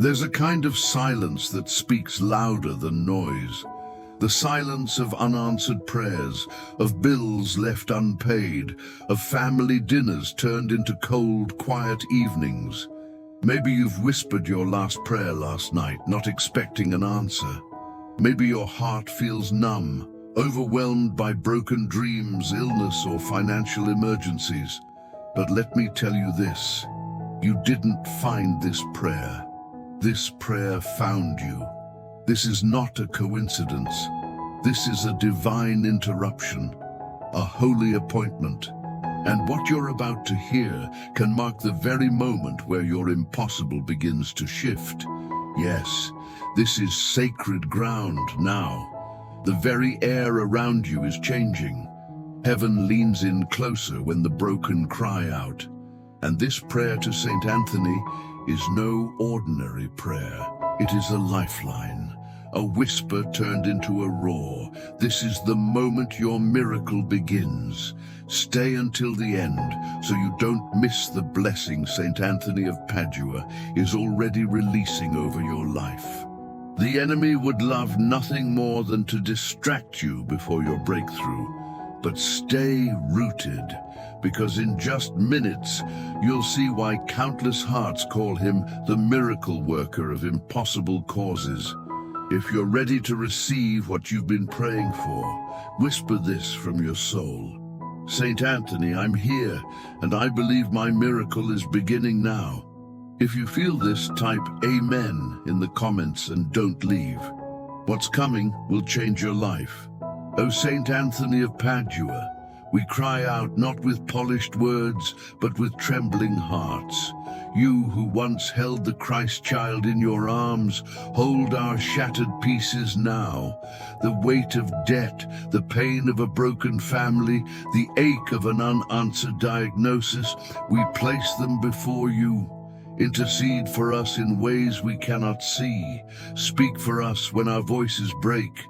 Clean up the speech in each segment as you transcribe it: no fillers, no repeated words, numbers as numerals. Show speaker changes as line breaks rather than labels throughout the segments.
There's a kind of silence that speaks louder than noise. The silence of unanswered prayers, of bills left unpaid, of family dinners turned into cold, quiet evenings. Maybe you've whispered your last prayer last night, not expecting an answer. Maybe your heart feels numb, overwhelmed by broken dreams, illness, or financial emergencies. But let me tell you this, you didn't find this prayer. This prayer found you. This is not a coincidence. This is a divine interruption, a holy appointment. And what you're about to hear can mark the very moment where your impossible begins to shift. Yes, this is sacred ground now. The very air around you is changing. Heaven leans in closer when the broken cry out. And this prayer to Saint Anthony is no ordinary prayer. It is a lifeline, a whisper turned into a roar. This is the moment your miracle begins. Stay until the end so you don't miss the blessing Saint Anthony of Padua is already releasing over your life. The enemy would love nothing more than to distract you before your breakthrough. But stay rooted, because in just minutes, you'll see why countless hearts call him the miracle worker of impossible causes. If you're ready to receive what you've been praying for, whisper this from your soul. Saint Anthony, I'm here, and I believe my miracle is beginning now. If you feel this, type Amen in the comments and don't leave. What's coming will change your life. O Saint Anthony of Padua, we cry out not with polished words, but with trembling hearts. You who once held the Christ child in your arms, hold our shattered pieces now. The weight of debt, the pain of a broken family, the ache of an unanswered diagnosis, we place them before you. Intercede for us in ways we cannot see. Speak for us when our voices break.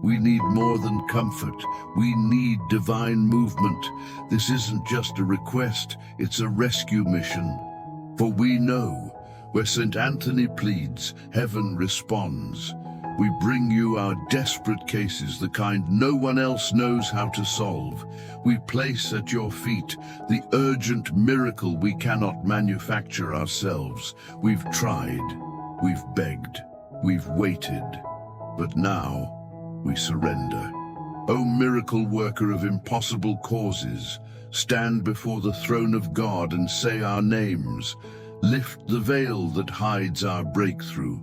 We need more than comfort. We need divine movement. This isn't just a request, it's a rescue mission. For we know, where St. Anthony pleads, heaven responds. We bring you our desperate cases, the kind no one else knows how to solve. We place at your feet the urgent miracle we cannot manufacture ourselves. We've tried, we've begged, we've waited, but now we surrender. O miracle worker of impossible causes, stand before the throne of God and say our names. Lift the veil that hides our breakthrough.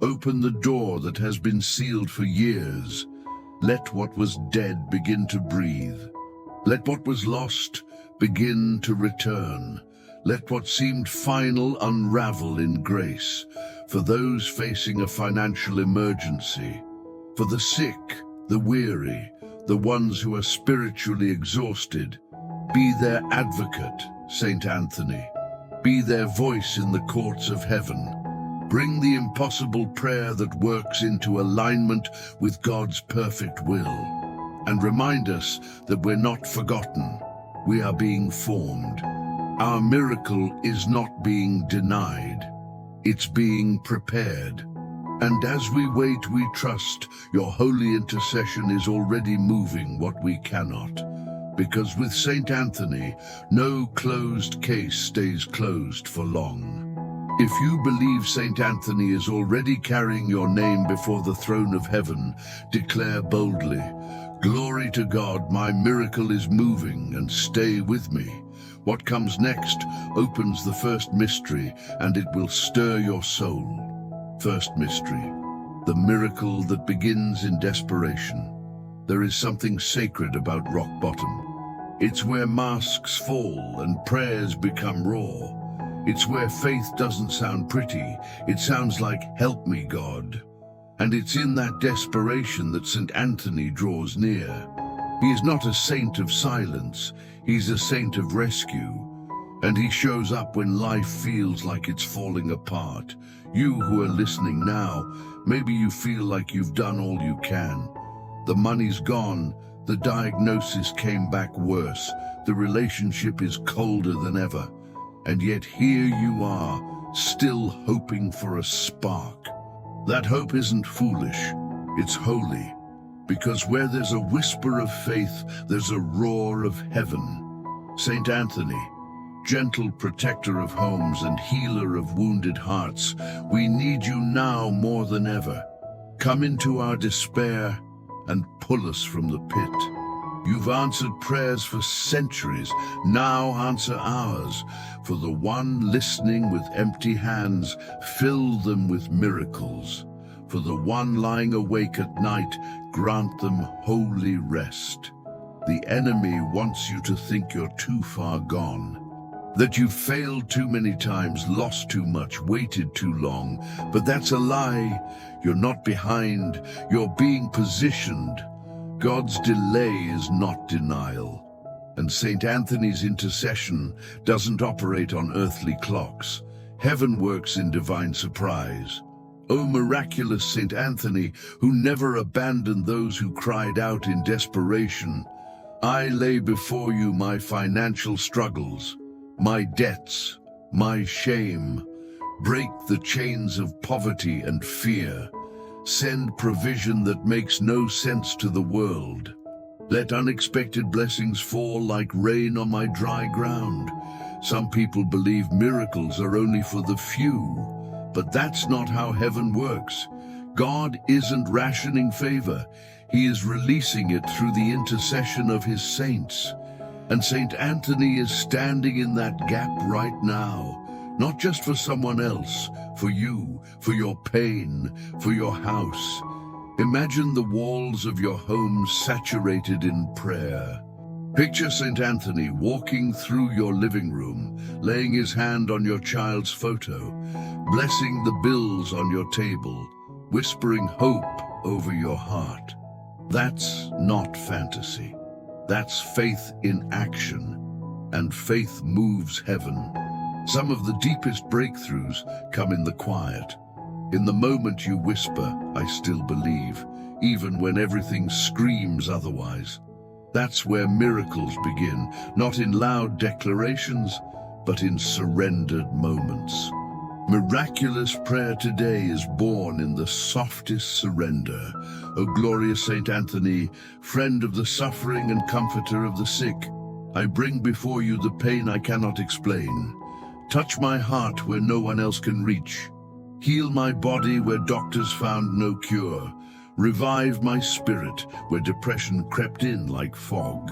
Open the door that has been sealed for years. Let what was dead begin to breathe. Let what was lost begin to return. Let what seemed final unravel in grace. For those facing a financial emergency, for the sick, the weary, the ones who are spiritually exhausted, be their advocate, Saint Anthony. Be their voice in the courts of heaven. Bring the impossible prayer that works into alignment with God's perfect will. And remind us that we're not forgotten. We are being formed. Our miracle is not being denied. It's being prepared. And as we wait, we trust your holy intercession is already moving what we cannot. Because with Saint Anthony, no closed case stays closed for long. If you believe Saint Anthony is already carrying your name before the throne of heaven, declare boldly, "Glory to God, my miracle is moving, and stay with me." What comes next opens the first mystery, and it will stir your soul. First mystery, the miracle that begins in desperation. There is something sacred about rock bottom. It's where masks fall and prayers become raw. It's where faith doesn't sound pretty. It sounds like, "Help me, God." And it's in that desperation that St. Anthony draws near. He is not a saint of silence. He's a saint of rescue. And he shows up when life feels like it's falling apart. You who are listening now, maybe you feel like you've done all you can. The money's gone, the diagnosis came back worse, the relationship is colder than ever. And yet here you are, still hoping for a spark. That hope isn't foolish, it's holy, because where there's a whisper of faith, there's a roar of heaven. Saint Anthony, gentle protector of homes and healer of wounded hearts, we need you now more than ever. Come into our despair and pull us from the pit. You've answered prayers for centuries, now answer ours. For the one listening with empty hands, fill them with miracles. For the one lying awake at night, grant them holy rest. The enemy wants you to think you're too far gone, that you've failed too many times, lost too much, waited too long. But that's a lie. You're not behind, you're being positioned. God's delay is not denial. And Saint Anthony's intercession doesn't operate on earthly clocks. Heaven works in divine surprise. O miraculous Saint Anthony, who never abandoned those who cried out in desperation, I lay before you my financial struggles, my debts, my shame. Break the chains of poverty and fear. Send provision that makes no sense to the world. Let unexpected blessings fall like rain on my dry ground. Some people believe miracles are only for the few, but that's not how heaven works. God isn't rationing favor. He is releasing it through the intercession of his saints. And Saint Anthony is standing in that gap right now. Not just for someone else, for you, for your pain, for your house. Imagine the walls of your home saturated in prayer. Picture Saint Anthony walking through your living room, laying his hand on your child's photo, blessing the bills on your table, whispering hope over your heart. That's not fantasy. That's faith in action, and faith moves heaven. Some of the deepest breakthroughs come in the quiet. In the moment you whisper, I still believe, even when everything screams otherwise. That's where miracles begin, not in loud declarations, but in surrendered moments. Miraculous prayer today is born in the softest surrender. O glorious Saint Anthony, friend of the suffering and comforter of the sick, I bring before you the pain I cannot explain. Touch my heart where no one else can reach. Heal my body where doctors found no cure. Revive my spirit where depression crept in like fog.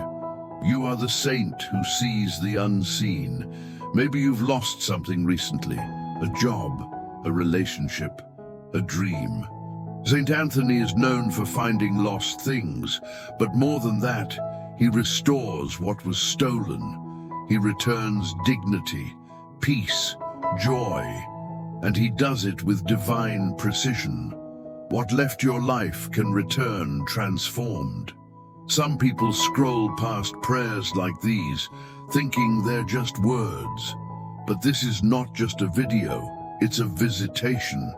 You are the saint who sees the unseen. Maybe you've lost something recently, a job, a relationship, a dream. Saint Anthony is known for finding lost things, but more than that, he restores what was stolen. He returns dignity, peace, joy, and he does it with divine precision. What left your life can return transformed. Some people scroll past prayers like these, thinking they're just words. But this is not just a video, it's a visitation.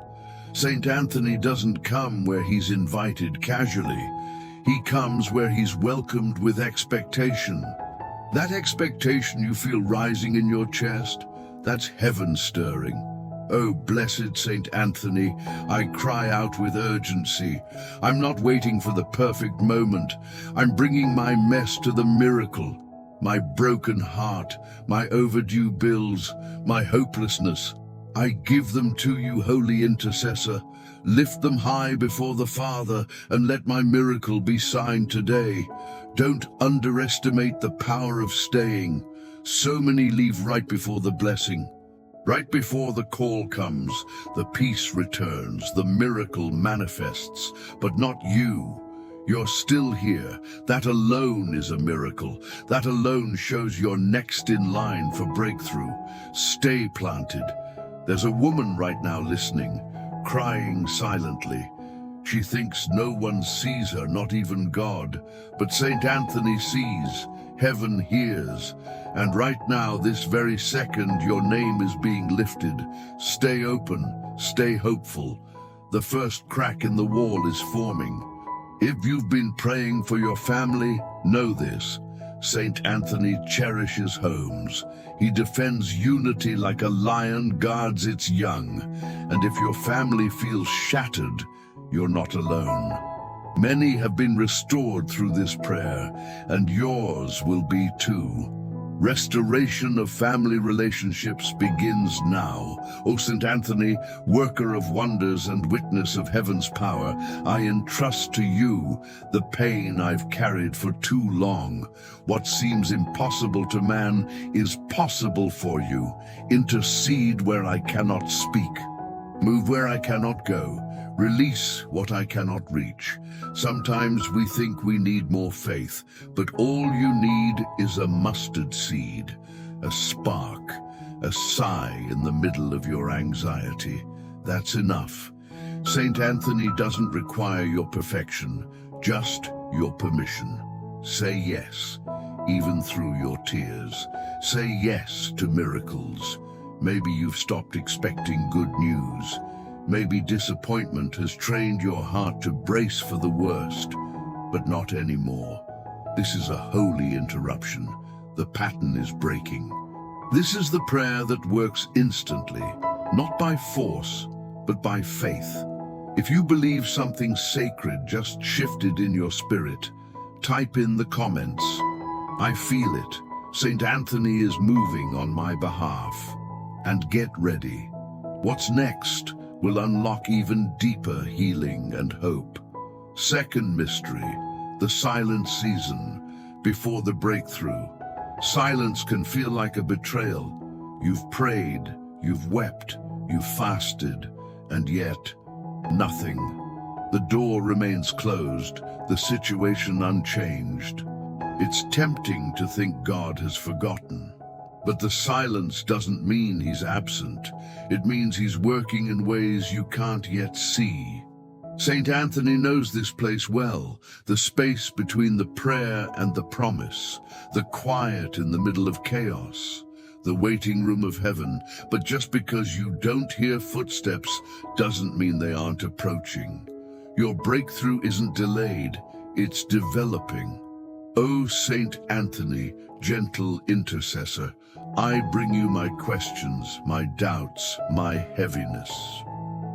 Saint Anthony doesn't come where he's invited casually. He comes where he's welcomed with expectation. That expectation you feel rising in your chest, that's heaven stirring. Oh, blessed Saint Anthony, I cry out with urgency. I'm not waiting for the perfect moment. I'm bringing my mess to the miracle. My broken heart, my overdue bills, my hopelessness. I give them to you, holy intercessor. Lift them high before the Father and let my miracle be signed today. Don't underestimate the power of staying. So many leave right before the blessing. Right before the call comes, the peace returns, the miracle manifests, but not you. You're still here. That alone is a miracle. That alone shows you're next in line for breakthrough. Stay planted. There's a woman right now listening, crying silently. She thinks no one sees her, not even God. But Saint Anthony sees, heaven hears. And right now, this very second, your name is being lifted. Stay open, stay hopeful. The first crack in the wall is forming. If you've been praying for your family, know this. Saint Anthony cherishes homes. He defends unity like a lion guards its young. And if your family feels shattered, you're not alone. Many have been restored through this prayer, and yours will be too. Restoration of family relationships begins now. O St. Anthony, worker of wonders and witness of heaven's power, I entrust to you the pain I've carried for too long. What seems impossible to man is possible for you. Intercede where I cannot speak. Move where I cannot go. Release what I cannot reach. Sometimes we think we need more faith, but all you need is a mustard seed, a spark, a sigh in the middle of your anxiety. That's enough. Saint Anthony doesn't require your perfection, just your permission. Say yes, even through your tears. Say yes to miracles. Maybe you've stopped expecting good news. Maybe disappointment has trained your heart to brace for the worst, but not anymore. This is a holy interruption. The pattern is breaking. This is the prayer that works instantly, not by force, but by faith. If you believe something sacred just shifted in your spirit, type in the comments, I feel it. Saint Anthony is moving on my behalf. And get ready. What's next will unlock even deeper healing and hope. Second mystery, the silent season before the breakthrough. Silence can feel like a betrayal. You've prayed, you've wept, you've fasted, and yet nothing. The door remains closed, the situation unchanged. It's tempting to think God has forgotten. But the silence doesn't mean he's absent. It means he's working in ways you can't yet see. Saint Anthony knows this place well, the space between the prayer and the promise, the quiet in the middle of chaos, the waiting room of heaven. But just because you don't hear footsteps doesn't mean they aren't approaching. Your breakthrough isn't delayed, it's developing. O Saint Anthony, gentle intercessor, I bring you my questions, my doubts, my heaviness.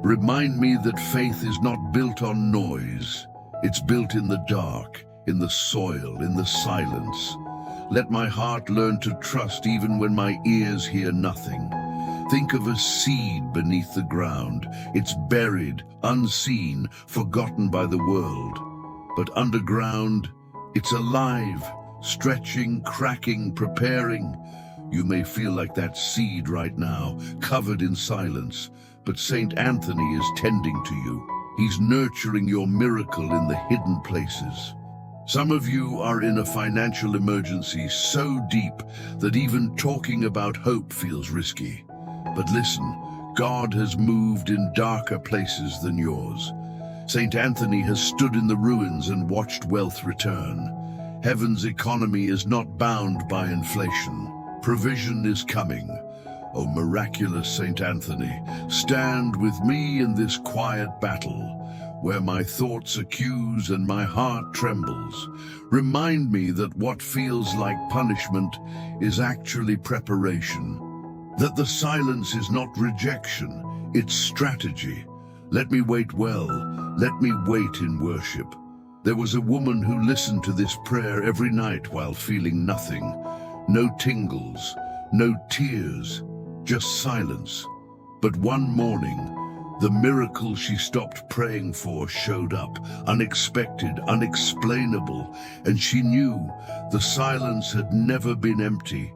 Remind me that faith is not built on noise. It's built in the dark, in the soil, in the silence. Let my heart learn to trust even when my ears hear nothing. Think of a seed beneath the ground. It's buried, unseen, forgotten by the world. But underground, it's alive, stretching, cracking, preparing. You may feel like that seed right now, covered in silence, but Saint Anthony is tending to you. He's nurturing your miracle in the hidden places. Some of you are in a financial emergency so deep that even talking about hope feels risky. But listen, God has moved in darker places than yours. Saint Anthony has stood in the ruins and watched wealth return. Heaven's economy is not bound by inflation. Provision is coming. O miraculous Saint Anthony, stand with me in this quiet battle, where my thoughts accuse and my heart trembles. Remind me that what feels like punishment is actually preparation, that the silence is not rejection, it's strategy. Let me wait well, let me wait in worship. There was a woman who listened to this prayer every night while feeling nothing. No tingles, no tears, just silence. But one morning, the miracle she stopped praying for showed up, unexpected, unexplainable, and she knew the silence had never been empty.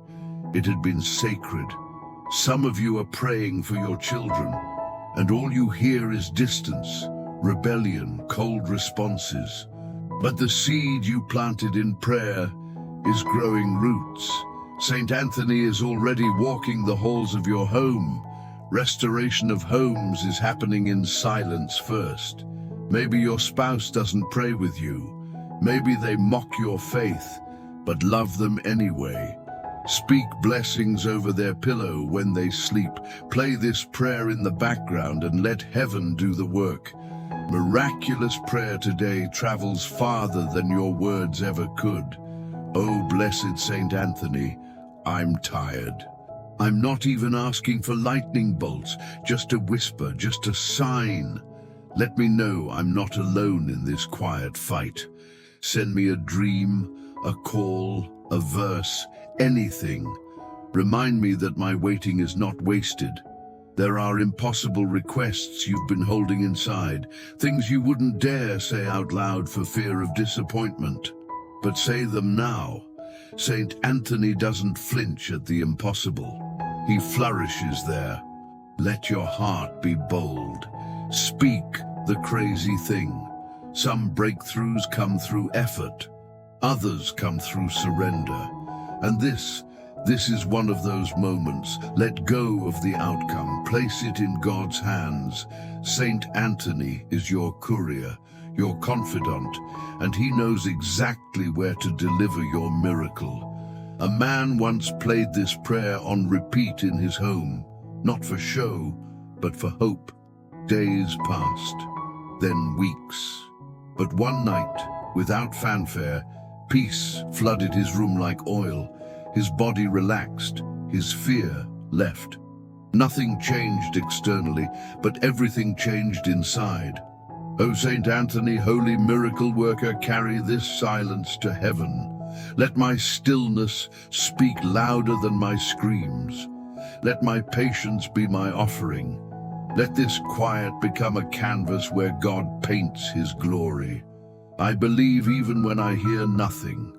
It had been sacred. Some of you are praying for your children, and all you hear is distance, rebellion, cold responses. But the seed you planted in prayer is growing roots. Saint Anthony is already walking the halls of your home. Restoration of homes is happening in silence first. Maybe your spouse doesn't pray with you. Maybe they mock your faith, but love them anyway. Speak blessings over their pillow when they sleep. Play this prayer in the background and let heaven do the work. Miraculous prayer today travels farther than your words ever could. Oh, blessed Saint Anthony, I'm tired. I'm not even asking for lightning bolts, just a whisper, just a sign. Let me know I'm not alone in this quiet fight. Send me a dream, a call, a verse, anything. Remind me that my waiting is not wasted. There are impossible requests you've been holding inside, things you wouldn't dare say out loud for fear of disappointment. But say them now. Saint Anthony doesn't flinch at the impossible. He flourishes there. Let your heart be bold. Speak the crazy thing. Some breakthroughs come through effort. Others come through surrender. And this is one of those moments. Let go of the outcome. Place it in God's hands. Saint Anthony is your courier, your confidant, and he knows exactly where to deliver your miracle. A man once played this prayer on repeat in his home, not for show, but for hope. Days passed, then weeks. But one night, without fanfare, peace flooded his room like oil. His body relaxed, his fear left. Nothing changed externally, but everything changed inside. O Saint Anthony, holy miracle worker, carry this silence to heaven. Let my stillness speak louder than my screams. Let my patience be my offering. Let this quiet become a canvas where God paints his glory. I believe even when I hear nothing.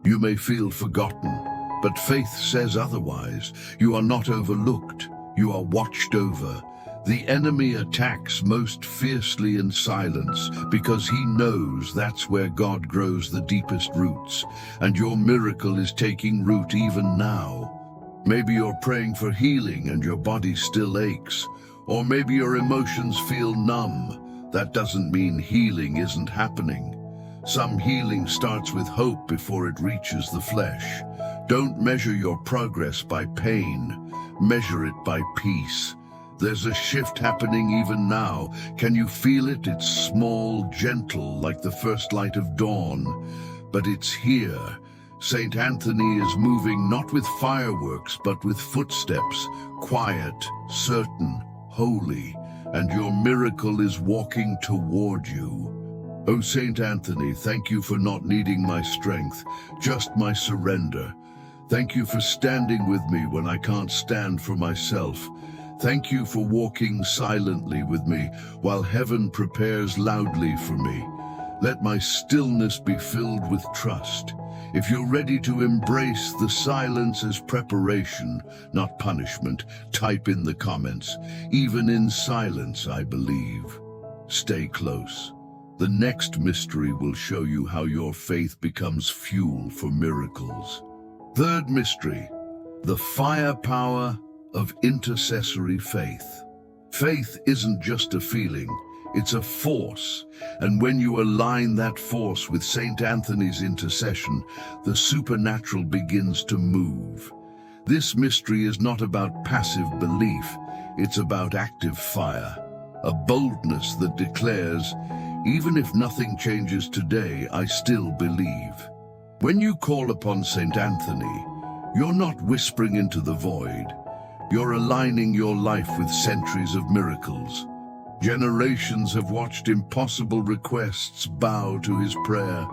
You may feel forgotten, but faith says otherwise. You are not overlooked. You are watched over. The enemy attacks most fiercely in silence because he knows that's where God grows the deepest roots, and your miracle is taking root even now. Maybe you're praying for healing and your body still aches, or maybe your emotions feel numb. That doesn't mean healing isn't happening. Some healing starts with hope before it reaches the flesh. Don't measure your progress by pain. Measure it by peace. There's a shift happening even now. Can you feel it? It's small, gentle, like the first light of dawn. But it's here. Saint Anthony is moving not with fireworks, but with footsteps, quiet, certain, holy, and your miracle is walking toward you. O Saint Anthony, thank you for not needing my strength, just my surrender. Thank you for standing with me when I can't stand for myself. Thank you for walking silently with me while heaven prepares loudly for me. Let my stillness be filled with trust. If you're ready to embrace the silence as preparation, not punishment, type in the comments. Even in silence, I believe. Stay close. The next mystery will show you how your faith becomes fuel for miracles. Third mystery, the firepower of intercessory faith. Faith isn't just a feeling, it's a force. And when you align that force with Saint Anthony's intercession, the supernatural begins to move. This mystery is not about passive belief, it's about active fire. A boldness that declares, even if nothing changes today, I still believe. When you call upon Saint Anthony, you're not whispering into the void. You're aligning your life with centuries of miracles. Generations have watched impossible requests bow to his prayer.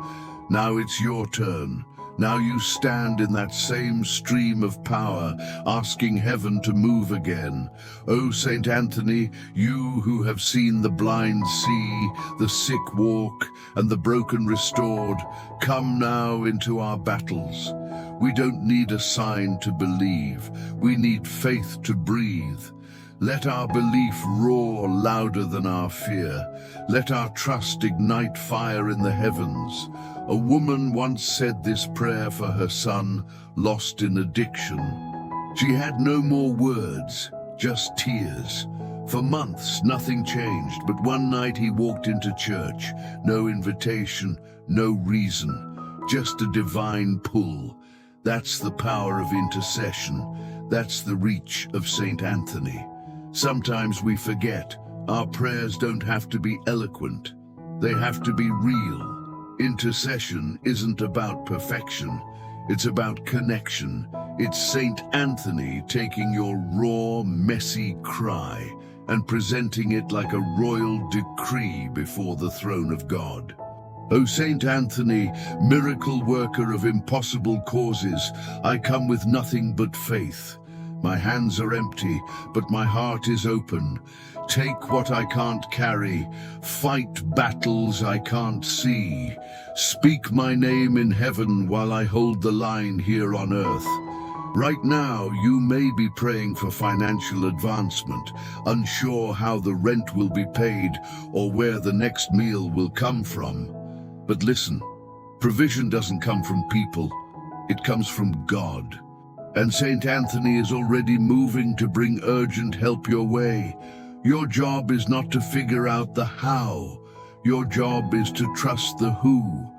Now it's your turn. Now you stand in that same stream of power, asking heaven to move again. O Saint Anthony, you who have seen the blind see, the sick walk, and the broken restored, come now into our battles. We don't need a sign to believe. We need faith to breathe. Let our belief roar louder than our fear. Let our trust ignite fire in the heavens. A woman once said this prayer for her son, lost in addiction. She had no more words, just tears. For months, nothing changed, but one night he walked into church. No invitation, no reason, just a divine pull. That's the power of intercession. That's the reach of Saint Anthony. Sometimes we forget, our prayers don't have to be eloquent. They have to be real. Intercession isn't about perfection. It's about connection. It's Saint Anthony taking your raw, messy cry and presenting it like a royal decree before the throne of God. O Saint Anthony, miracle worker of impossible causes, I come with nothing but faith. My hands are empty, but my heart is open. Take what I can't carry, fight battles I can't see. Speak my name in heaven while I hold the line here on earth. Right now, you may be praying for financial advancement, unsure how the rent will be paid or where the next meal will come from. But listen, provision doesn't come from people, it comes from God. And Saint Anthony is already moving to bring urgent help your way. Your job is not to figure out the how. Your job is to trust the who.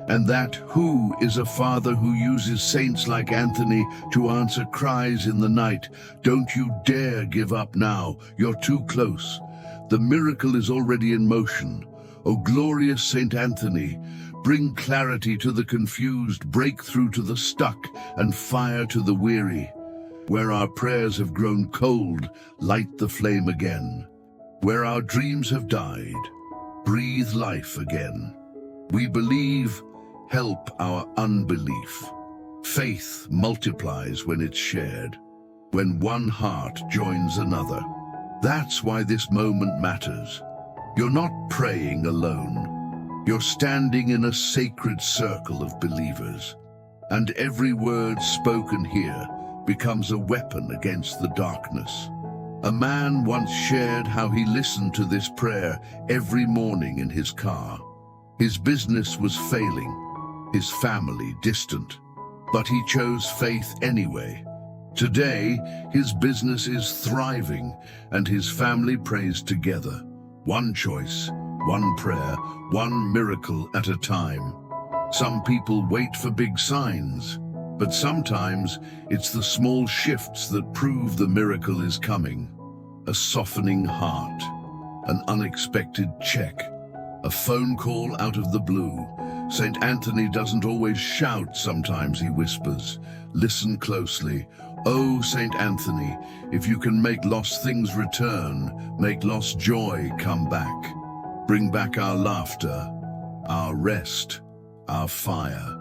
And that who is a father who uses saints like Anthony to answer cries in the night. Don't you dare give up now. You're too close. The miracle is already in motion. O glorious Saint Anthony, bring clarity to the confused, breakthrough to the stuck, and fire to the weary. Where our prayers have grown cold, light the flame again. Where our dreams have died, breathe life again. We believe, help our unbelief. Faith multiplies when it's shared, when one heart joins another. That's why this moment matters. You're not praying alone. You're standing in a sacred circle of believers, and every word spoken here becomes a weapon against the darkness. A man once shared how he listened to this prayer every morning in his car. His business was failing, his family distant, but he chose faith anyway. Today, his business is thriving, and his family prays together. One choice, one prayer, one miracle at a time. Some people wait for big signs, but sometimes it's the small shifts that prove the miracle is coming. A softening heart, an unexpected check, a phone call out of the blue. Saint Anthony doesn't always shout, sometimes he whispers. Listen closely. Oh, Saint Anthony, if you can make lost things return, make lost joy come back. Bring back our laughter, our rest, our fire.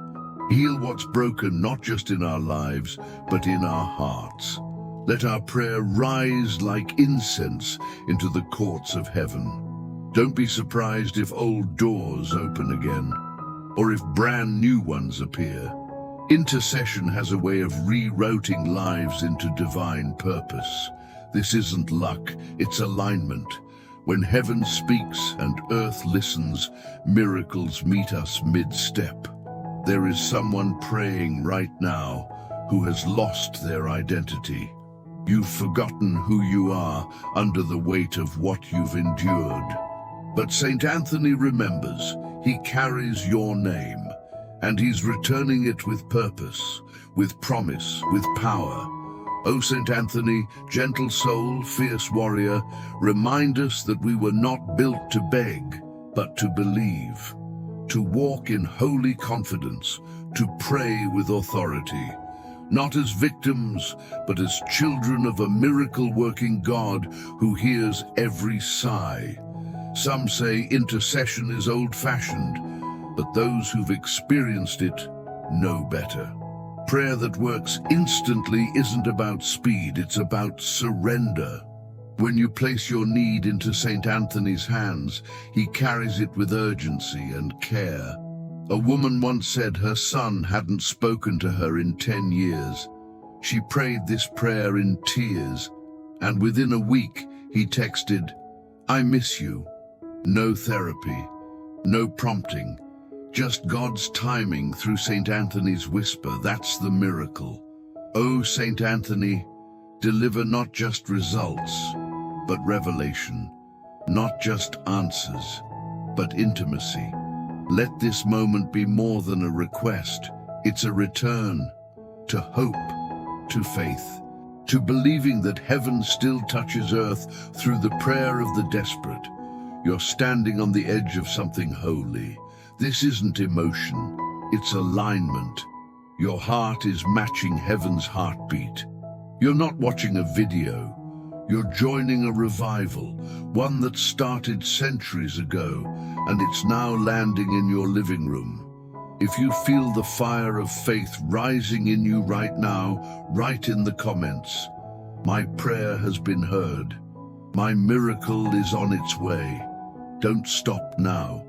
Heal what's broken, not just in our lives, but in our hearts. Let our prayer rise like incense into the courts of heaven. Don't be surprised if old doors open again, or if brand new ones appear. Intercession has a way of rerouting lives into divine purpose. This isn't luck, it's alignment. When heaven speaks and earth listens, miracles meet us mid-step. There is someone praying right now who has lost their identity. You've forgotten who you are under the weight of what you've endured. But Saint Anthony remembers. He carries your name, and he's returning it with purpose, with promise, with power. O Saint Anthony, gentle soul, fierce warrior, remind us that we were not built to beg, but to believe, to walk in holy confidence, to pray with authority, not as victims, but as children of a miracle-working God who hears every sigh. Some say intercession is old-fashioned, but those who've experienced it know better. Prayer that works instantly isn't about speed, it's about surrender. When you place your need into Saint Anthony's hands, he carries it with urgency and care. A woman once said her son hadn't spoken to her in 10 years. She prayed this prayer in tears, and within a week he texted, "I miss you." No therapy, no prompting, just God's timing through Saint Anthony's whisper. That's the miracle. Oh, Saint Anthony, deliver not just results, but revelation, not just answers, but intimacy. Let this moment be more than a request. It's a return to hope, to faith, to believing that heaven still touches earth through the prayer of the desperate. You're standing on the edge of something holy. This isn't emotion, it's alignment. Your heart is matching heaven's heartbeat. You're not watching a video. You're joining a revival, one that started centuries ago, and it's now landing in your living room. If you feel the fire of faith rising in you right now, write in the comments, "My prayer has been heard. My miracle is on its way." Don't stop now.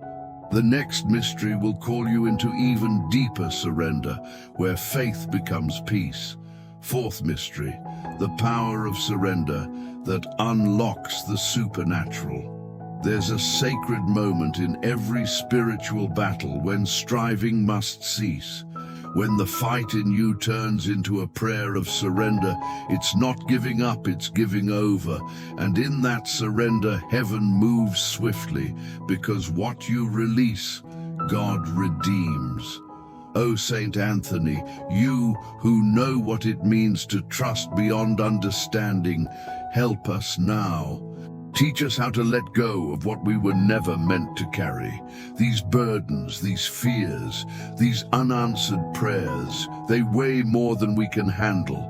The next mystery will call you into even deeper surrender, where faith becomes peace. Fourth mystery, the power of surrender that unlocks the supernatural. There's a sacred moment in every spiritual battle when striving must cease. When the fight in you turns into a prayer of surrender, it's not giving up, it's giving over. And in that surrender, heaven moves swiftly, because what you release, God redeems. O Saint Anthony, you who know what it means to trust beyond understanding, help us now. Teach us how to let go of what we were never meant to carry. These burdens, these fears, these unanswered prayers, they weigh more than we can handle,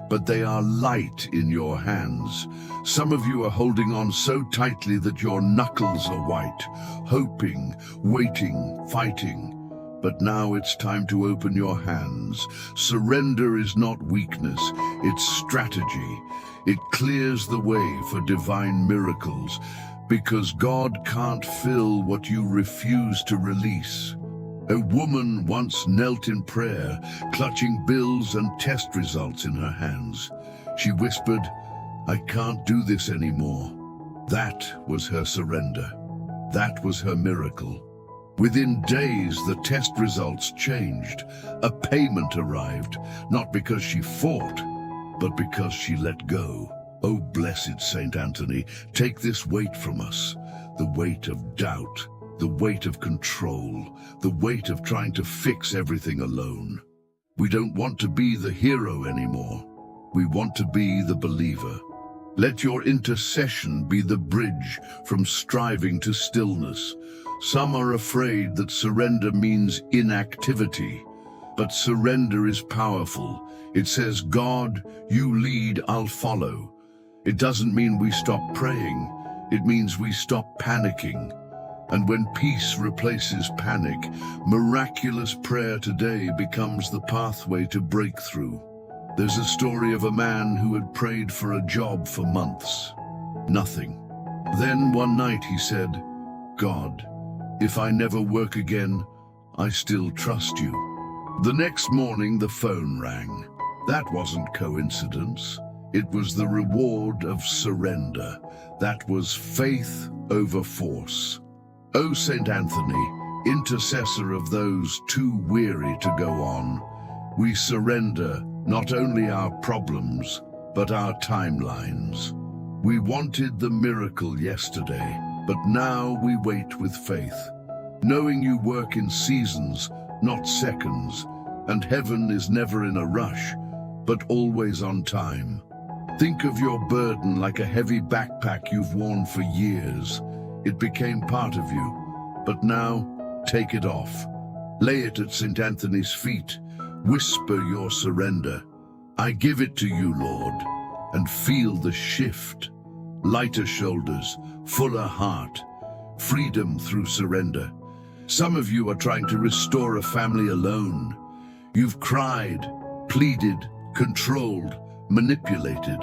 but they are light in your hands. Some of you are holding on so tightly that your knuckles are white, hoping, waiting, fighting. But now it's time to open your hands. Surrender is not weakness, it's strategy. It clears the way for divine miracles, because God can't fill what you refuse to release. A woman once knelt in prayer, clutching bills and test results in her hands. She whispered, "I can't do this anymore." That was her surrender. That was her miracle. Within days, the test results changed. A payment arrived, not because she fought, but because she let go. Oh, blessed Saint Anthony, take this weight from us, the weight of doubt, the weight of control, the weight of trying to fix everything alone. We don't want to be the hero anymore. We want to be the believer. Let your intercession be the bridge from striving to stillness. Some are afraid that surrender means inactivity, but surrender is powerful. It says, "God, you lead, I'll follow." It doesn't mean we stop praying. It means we stop panicking. And when peace replaces panic, miraculous prayer today becomes the pathway to breakthrough. There's a story of a man who had prayed for a job for months. Nothing. Then one night he said, "God, if I never work again, I still trust you." The next morning the phone rang. That wasn't coincidence. It was the reward of surrender. That was faith over force. O Saint Anthony, intercessor of those too weary to go on, we surrender not only our problems, but our timelines. We wanted the miracle yesterday, but now we wait with faith, knowing you work in seasons, not seconds, and heaven is never in a rush, but always on time. Think of your burden like a heavy backpack you've worn for years. It became part of you, but now take it off. Lay it at St. Anthony's feet. Whisper your surrender. "I give it to you, Lord," and feel the shift. Lighter shoulders, fuller heart, freedom through surrender. Some of you are trying to restore a family alone. You've cried, pleaded, controlled, manipulated.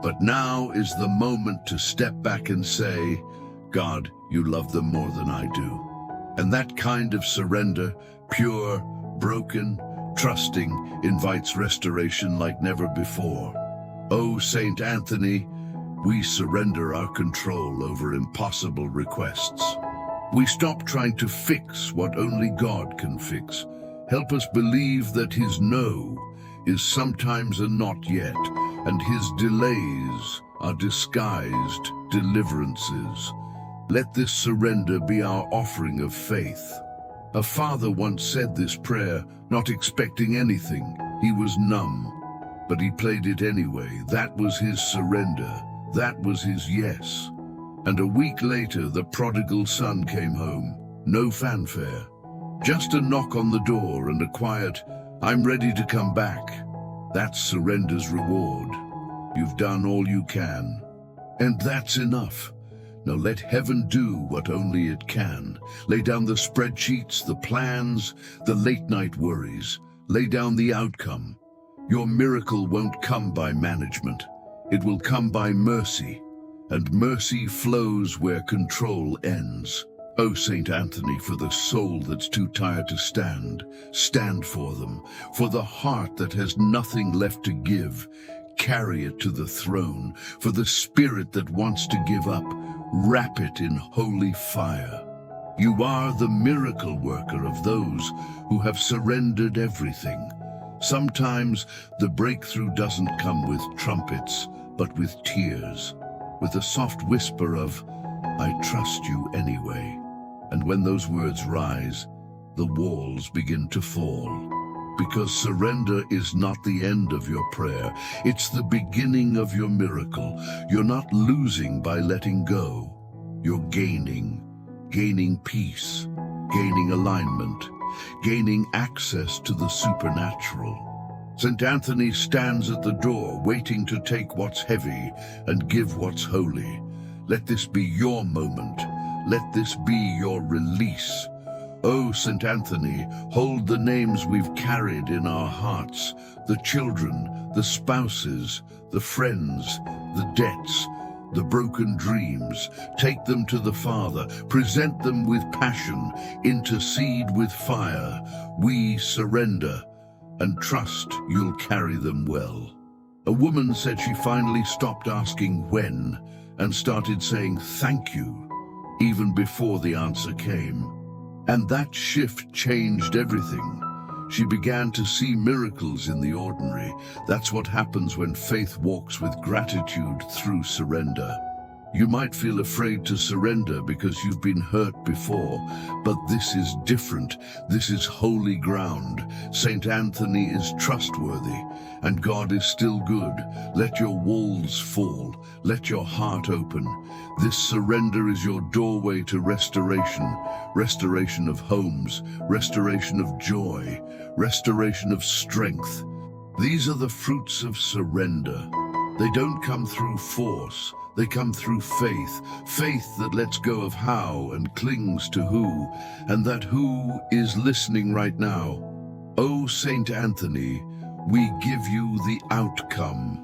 But now is the moment to step back and say, "God, you love them more than I do." And that kind of surrender, pure, broken, trusting, invites restoration like never before. O Saint Anthony, we surrender our control over impossible requests. We stop trying to fix what only God can fix. Help us believe that his no is sometimes a not yet, and his delays are disguised deliverances. Let this surrender be our offering of faith. A father once said this prayer, not expecting anything. He was numb, but he played it anyway. That was his surrender. That was his yes. And a week later, the prodigal son came home. No fanfare. Just a knock on the door and a quiet, I'm ready to come back. That's surrender's reward. You've done all you can. And that's enough. Now let heaven do what only it can. Lay down the spreadsheets, the plans, the late-night worries. Lay down the outcome. Your miracle won't come by management. It will come by mercy. And mercy flows where control ends. Oh, Saint Anthony, for the soul that's too tired to stand, stand for them. For the heart that has nothing left to give, carry it to the throne. For the spirit that wants to give up, wrap it in holy fire. You are the miracle worker of those who have surrendered everything. Sometimes the breakthrough doesn't come with trumpets, but with tears, with a soft whisper of, "I trust you anyway." And when those words rise, the walls begin to fall. Because surrender is not the end of your prayer, it's the beginning of your miracle. You're not losing by letting go. You're gaining peace, gaining alignment, gaining access to the supernatural. St. Anthony stands at the door, waiting to take what's heavy and give what's holy. Let this be your moment. Let this be your release. Oh, St. Anthony, hold the names we've carried in our hearts, the children, the spouses, the friends, the debts, the broken dreams. Take them to the Father, present them with passion, intercede with fire. We surrender and trust you'll carry them well. A woman said she finally stopped asking when and started saying thank you, even before the answer came. And that shift changed everything. She began to see miracles in the ordinary. That's what happens when faith walks with gratitude through surrender. You might feel afraid to surrender because you've been hurt before, but this is different. This is holy ground. St. Anthony is trustworthy, and God is still good. Let your walls fall. Let your heart open. This surrender is your doorway to restoration. Restoration of homes, restoration of joy, restoration of strength. These are the fruits of surrender. They don't come through force. They come through faith, faith that lets go of how and clings to who, and that who is listening right now. Oh, Saint Anthony, we give you the outcome.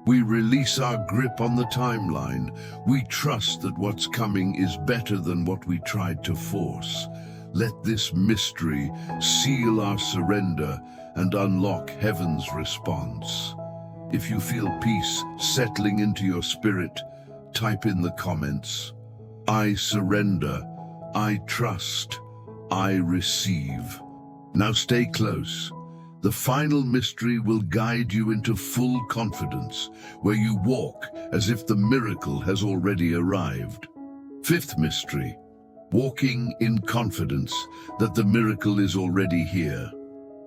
We release our grip on the timeline. We trust that what's coming is better than what we tried to force. Let this mystery seal our surrender and unlock heaven's response. If you feel peace settling into your spirit, type in the comments, "I surrender, I trust, I receive." Now stay close. The final mystery will guide you into full confidence, where you walk as if the miracle has already arrived. Fifth mystery, walking in confidence that the miracle is already here.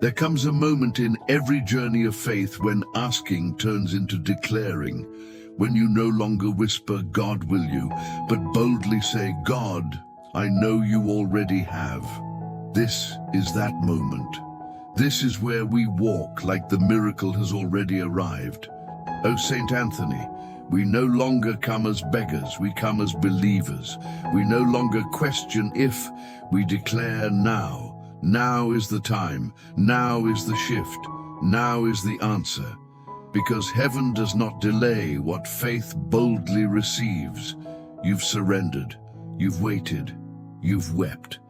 There comes a moment in every journey of faith when asking turns into declaring, when you no longer whisper, "God, will you?" but boldly say, "God, I know you already have." This is that moment. This is where we walk like the miracle has already arrived. O Saint Anthony, we no longer come as beggars, we come as believers. We no longer question if, we declare now. Now is the time, now is the shift, now is the answer. Because heaven does not delay what faith boldly receives. You've surrendered, you've waited, you've wept.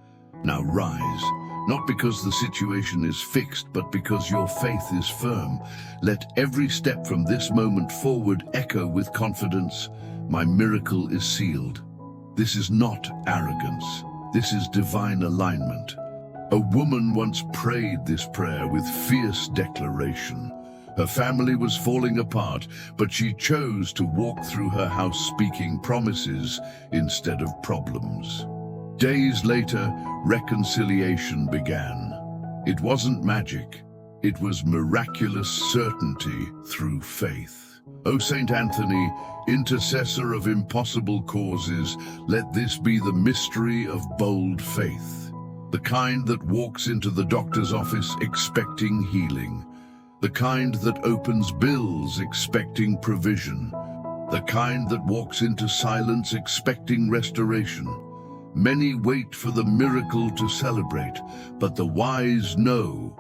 Now rise, not because the situation is fixed, but because your faith is firm. Let every step from this moment forward echo with confidence, "My miracle is sealed." This is not arrogance, this is divine alignment. A woman once prayed this prayer with fierce declaration. Her family was falling apart, but she chose to walk through her house speaking promises instead of problems. Days later, reconciliation began. It wasn't magic, it was miraculous certainty through faith. O Saint Anthony, intercessor of impossible causes, let this be the mystery of bold faith. The kind that walks into the doctor's office expecting healing. The kind that opens bills expecting provision. The kind that walks into silence expecting restoration. Many wait for the miracle to celebrate, but the wise know.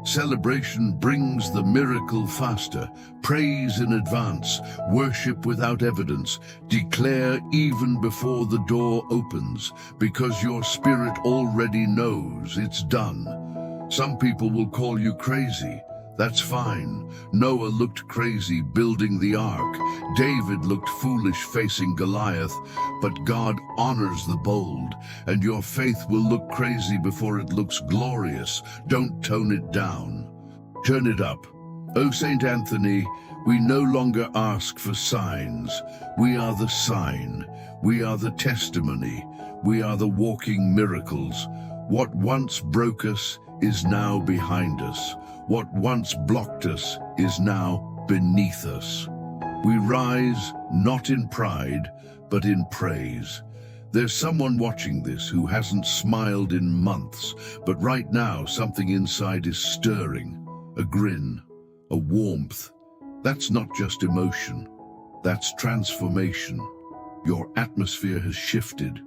Celebration brings the miracle faster. Praise in advance, worship without evidence, declare even before the door opens, because your spirit already knows it's done. Some people will call you crazy. That's fine. Noah looked crazy building the ark. David looked foolish facing Goliath. But God honors the bold, and your faith will look crazy before it looks glorious. Don't tone it down. Turn it up. O Saint Anthony, we no longer ask for signs. We are the sign. We are the testimony. We are the walking miracles. What once broke us is now behind us. What once blocked us is now beneath us. We rise not in pride, but in praise. There's someone watching this who hasn't smiled in months, but right now something inside is stirring. A grin, a warmth. That's not just emotion. That's transformation. Your atmosphere has shifted,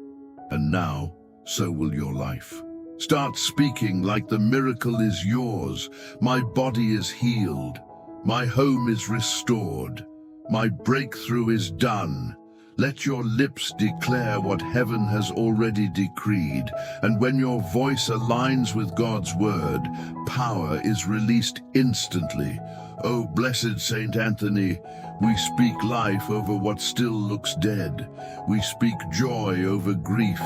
and now so will your life. Start speaking like the miracle is yours. My body is healed. My home is restored. My breakthrough is done. Let your lips declare what heaven has already decreed. And when your voice aligns with God's word, power is released instantly. Oh, blessed Saint Anthony, we speak life over what still looks dead. We speak joy over grief,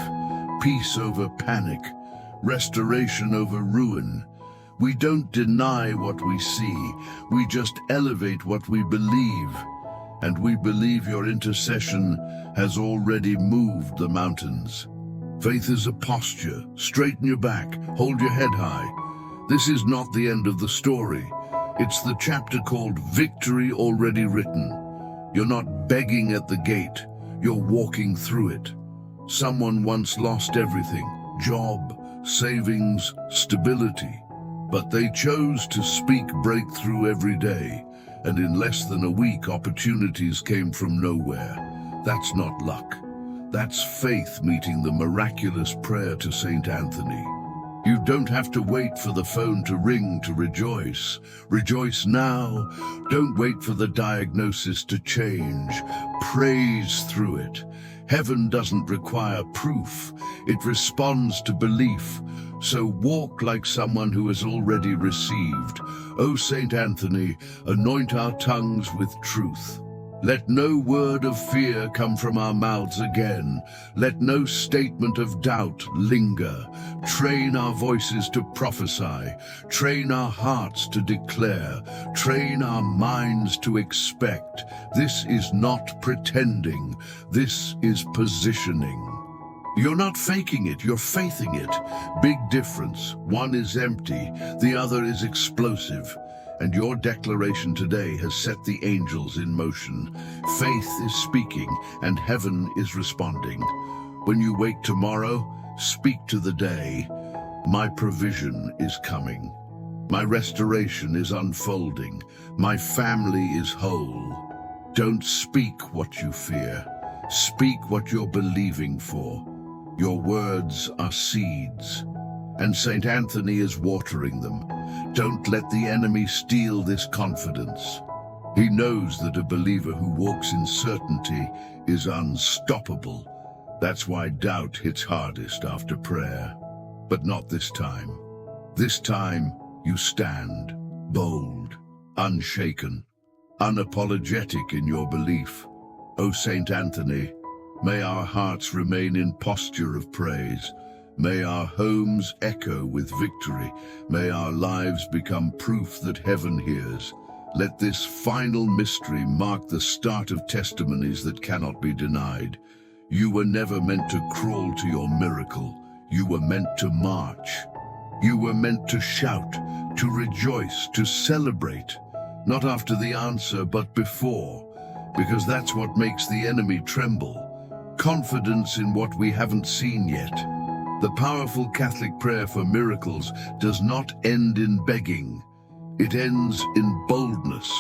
peace over panic, restoration over ruin. We don't deny what we see, we just elevate what we believe. And we believe your intercession has already moved the mountains. Faith is a posture. Straighten your back, hold your head high. This is not the end of the story. It's the chapter called Victory Already Written. You're not begging at the gate, you're walking through it. Someone once lost everything, job, savings, stability, but they chose to speak breakthrough every day, and in less than a week opportunities came from nowhere. That's not luck. That's faith meeting the miraculous prayer to Saint Anthony. You don't have to wait for the phone to ring to rejoice. Rejoice now. Don't wait for the diagnosis to change. Praise through it. Heaven doesn't require proof. It responds to belief. So walk like someone who has already received. O Saint Anthony, anoint our tongues with truth. Let no word of fear come from our mouths again. Let no statement of doubt linger. Train our voices to prophesy. Train our hearts to declare. Train our minds to expect. This is not pretending. This is positioning. You're not faking it, you're faithing it. Big difference. One is empty, the other is explosive. And your declaration today has set the angels in motion. Faith is speaking, and heaven is responding. When you wake tomorrow, speak to the day. My provision is coming. My restoration is unfolding. My family is whole. Don't speak what you fear. Speak what you're believing for. Your words are seeds, and Saint Anthony is watering them. Don't let the enemy steal this confidence. He knows that a believer who walks in certainty is unstoppable. That's why doubt hits hardest after prayer. But not this time. This time, you stand, bold, unshaken, unapologetic in your belief. O Saint Anthony, may our hearts remain in posture of praise. May our homes echo with victory. May our lives become proof that heaven hears. Let this final mystery mark the start of testimonies that cannot be denied. You were never meant to crawl to your miracle. You were meant to march. You were meant to shout, to rejoice, to celebrate. Not after the answer, but before. Because that's what makes the enemy tremble. Confidence in what we haven't seen yet. The powerful Catholic prayer for miracles does not end in begging. It ends in boldness,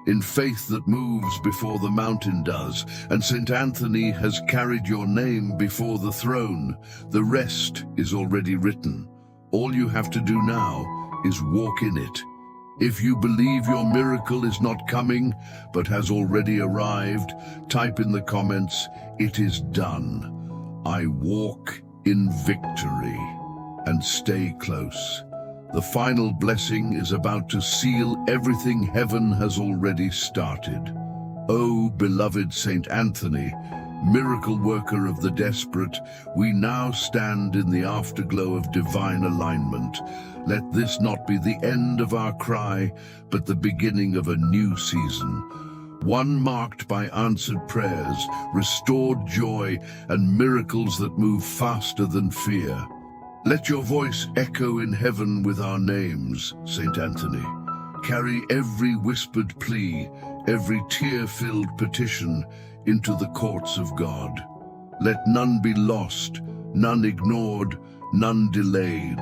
in faith that moves before the mountain does, and St. Anthony has carried your name before the throne. The rest is already written. All you have to do now is walk in it. If you believe your miracle is not coming, but has already arrived, type in the comments, "It is done. I walk in victory." And stay close. The final blessing is about to seal everything heaven has already started. Oh, beloved Saint Anthony, miracle worker of the desperate, we now stand in the afterglow of divine alignment. Let this not be the end of our cry, but the beginning of a new season. One marked by answered prayers, restored joy, and miracles that move faster than fear. Let your voice echo in heaven with our names, St. Anthony. Carry every whispered plea, every tear-filled petition into the courts of God. Let none be lost, none ignored, none delayed.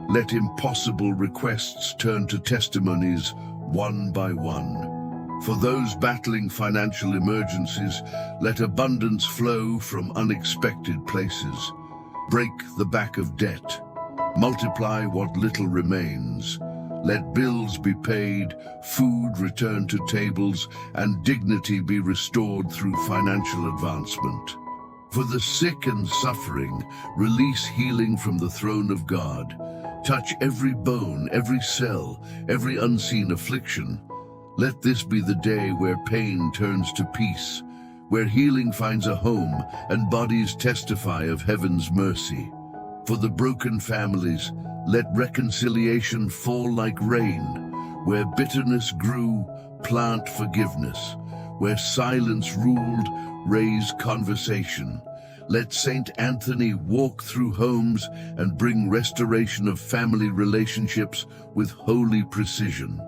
Let impossible requests turn to testimonies one by one. For those battling financial emergencies, let abundance flow from unexpected places. Break the back of debt. Multiply what little remains. Let bills be paid, food return to tables, and dignity be restored through financial advancement. For the sick and suffering, release healing from the throne of God. Touch every bone, every cell, every unseen affliction. Let this be the day where pain turns to peace, where healing finds a home and bodies testify of heaven's mercy. For the broken families, let reconciliation fall like rain. Where bitterness grew, plant forgiveness. Where silence ruled, raise conversation. Let Saint Anthony walk through homes and bring restoration of family relationships with holy precision.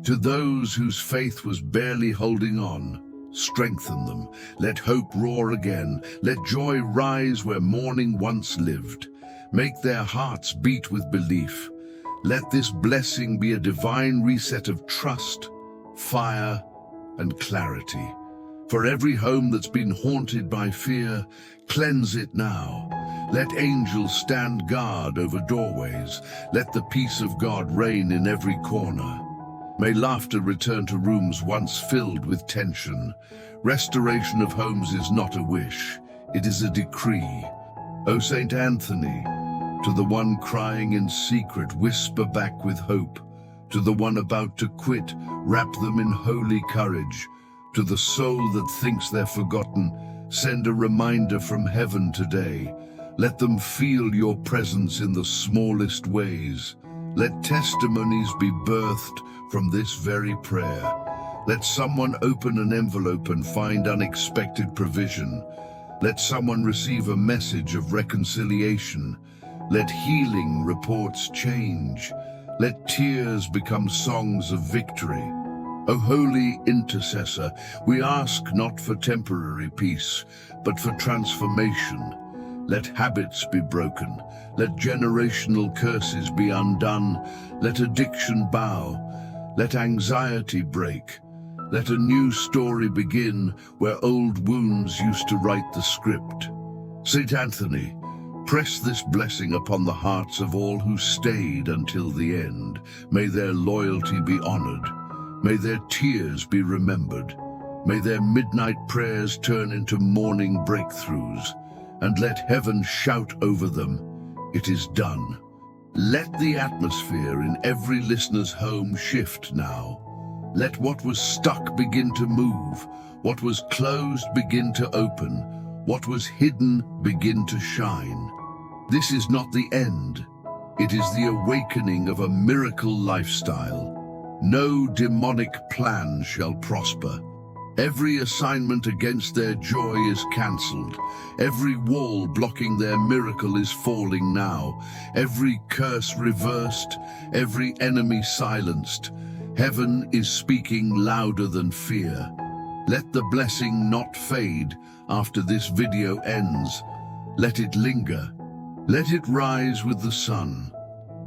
To those whose faith was barely holding on, strengthen them. Let hope roar again. Let joy rise where mourning once lived. Make their hearts beat with belief. Let this blessing be a divine reset of trust, fire, and clarity. For every home that's been haunted by fear, cleanse it now. Let angels stand guard over doorways. Let the peace of God reign in every corner. May laughter return to rooms once filled with tension. Restoration of homes is not a wish, it is a decree. O Saint Anthony, to the one crying in secret, whisper back with hope. To the one about to quit, wrap them in holy courage. To the soul that thinks they're forgotten, send a reminder from heaven today. Let them feel your presence in the smallest ways. Let testimonies be birthed from this very prayer. Let someone open an envelope and find unexpected provision. Let someone receive a message of reconciliation. Let healing reports change. Let tears become songs of victory. O holy intercessor, we ask not for temporary peace, but for transformation. Let habits be broken. Let generational curses be undone. Let addiction bow. Let anxiety break. Let a new story begin where old wounds used to write the script. St. Anthony, press this blessing upon the hearts of all who stayed until the end. May their loyalty be honored. May their tears be remembered. May their midnight prayers turn into morning breakthroughs. And let heaven shout over them, "It is done." Let the atmosphere in every listener's home shift now. Let what was stuck begin to move, what was closed begin to open, what was hidden begin to shine. This is not the end. It is the awakening of a miracle lifestyle. No demonic plan shall prosper. Every assignment against their joy is cancelled. Every wall blocking their miracle is falling now. Every curse reversed, every enemy silenced. Heaven is speaking louder than fear. Let the blessing not fade after this video ends. Let it linger. Let it rise with the sun.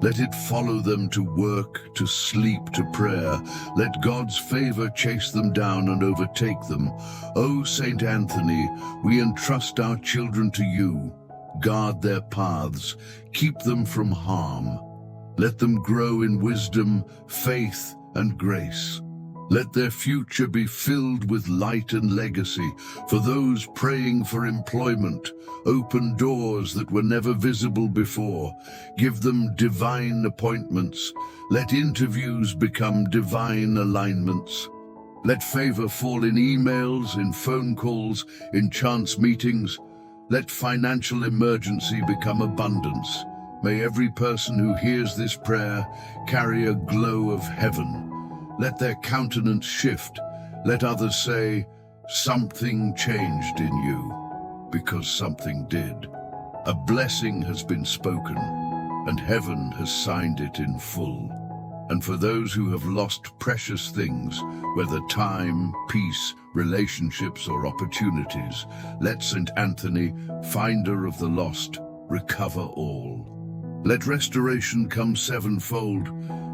Let it follow them to work, to sleep, to prayer. Let God's favor chase them down and overtake them. O Saint Anthony, we entrust our children to you. Guard their paths, keep them from harm. Let them grow in wisdom, faith, and grace. Let their future be filled with light and legacy. For those praying for employment, open doors that were never visible before. Give them divine appointments. Let interviews become divine alignments. Let favor fall in emails, in phone calls, in chance meetings. Let financial emergency become abundance. May every person who hears this prayer carry a glow of heaven. Let their countenance shift. Let others say, something changed in you, because something did. A blessing has been spoken, and heaven has signed it in full. And for those who have lost precious things, whether time, peace, relationships, or opportunities, let St. Anthony, finder of the lost, recover all. Let restoration come sevenfold.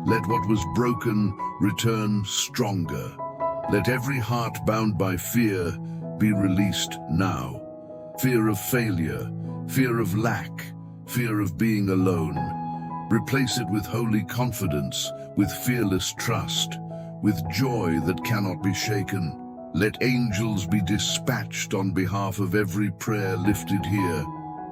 Let what was broken return stronger. Let every heart bound by fear be released now. Fear of failure, fear of lack, fear of being alone. Replace it with holy confidence, with fearless trust, with joy that cannot be shaken. Let angels be dispatched on behalf of every prayer lifted here.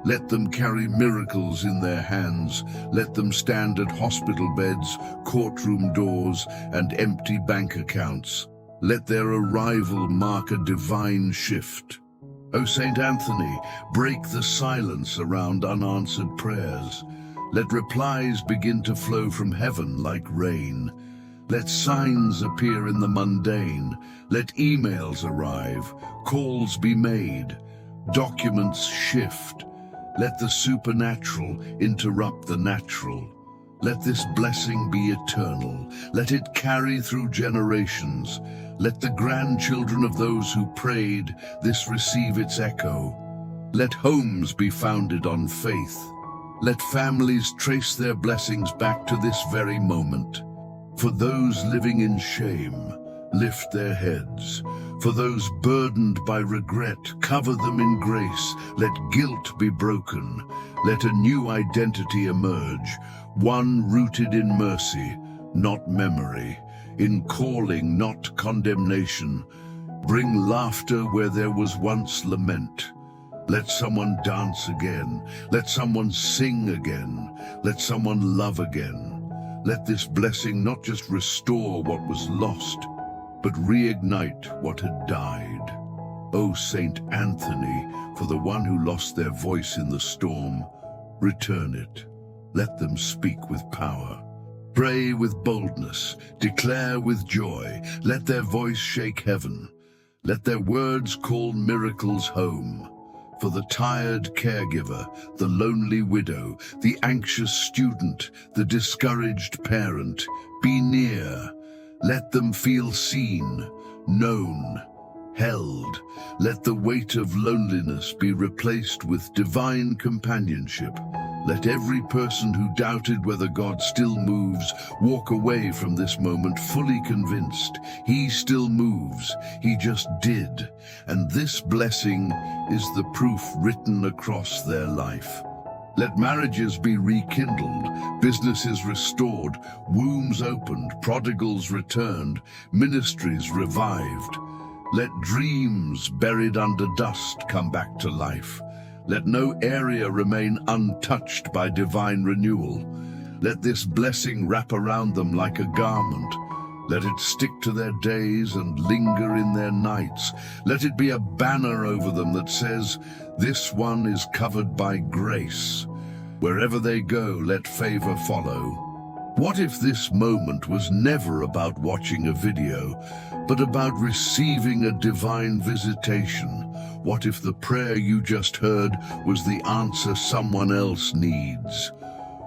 Let them carry miracles in their hands. Let them stand at hospital beds, courtroom doors, and empty bank accounts. Let their arrival mark a divine shift. O Saint Anthony, break the silence around unanswered prayers. Let replies begin to flow from heaven like rain. Let signs appear in the mundane. Let emails arrive, calls be made, documents shift. Let the supernatural interrupt the natural. Let this blessing be eternal. Let it carry through generations. Let the grandchildren of those who prayed this receive its echo. Let homes be founded on faith. Let families trace their blessings back to this very moment. For those living in shame, lift their heads. For those burdened by regret, cover them in grace. Let guilt be broken. Let a new identity emerge, one rooted in mercy, not memory, in calling, not condemnation. Bring laughter where there was once lament. Let someone dance again. Let someone sing again. Let someone love again. Let this blessing not just restore what was lost, but reignite what had died. O Saint Anthony, for the one who lost their voice in the storm, return it. Let them speak with power. Pray with boldness, declare with joy. Let their voice shake heaven. Let their words call miracles home. For the tired caregiver, the lonely widow, the anxious student, the discouraged parent, be near. Let them feel seen, known, held. Let the weight of loneliness be replaced with divine companionship. Let every person who doubted whether God still moves walk away from this moment fully convinced He still moves, He just did. And this blessing is the proof written across their life. Let marriages be rekindled, businesses restored, wombs opened, prodigals returned, ministries revived. Let dreams buried under dust come back to life. Let no area remain untouched by divine renewal. Let this blessing wrap around them like a garment. Let it stick to their days and linger in their nights. Let it be a banner over them that says, "This one is covered by grace." Wherever they go, let favor follow. What if this moment was never about watching a video, but about receiving a divine visitation? What if the prayer you just heard was the answer someone else needs?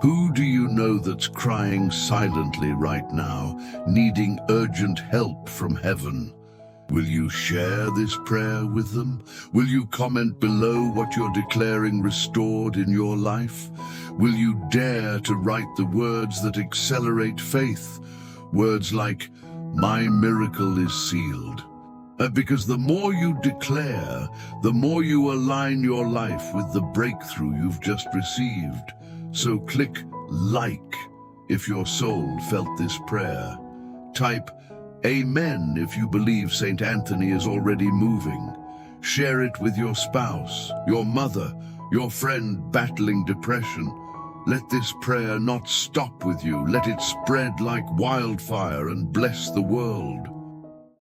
Who do you know that's crying silently right now, needing urgent help from heaven? Will you share this prayer with them? Will you comment below what you're declaring restored in your life? Will you dare to write the words that accelerate faith? Words like, "My miracle is sealed." Because the more you declare, the more you align your life with the breakthrough you've just received. So click like if your soul felt this prayer. Type Amen if you believe St. Anthony is already moving. Share it with your spouse, your mother, your friend battling depression. Let this prayer not stop with you. Let it spread like wildfire and bless the world.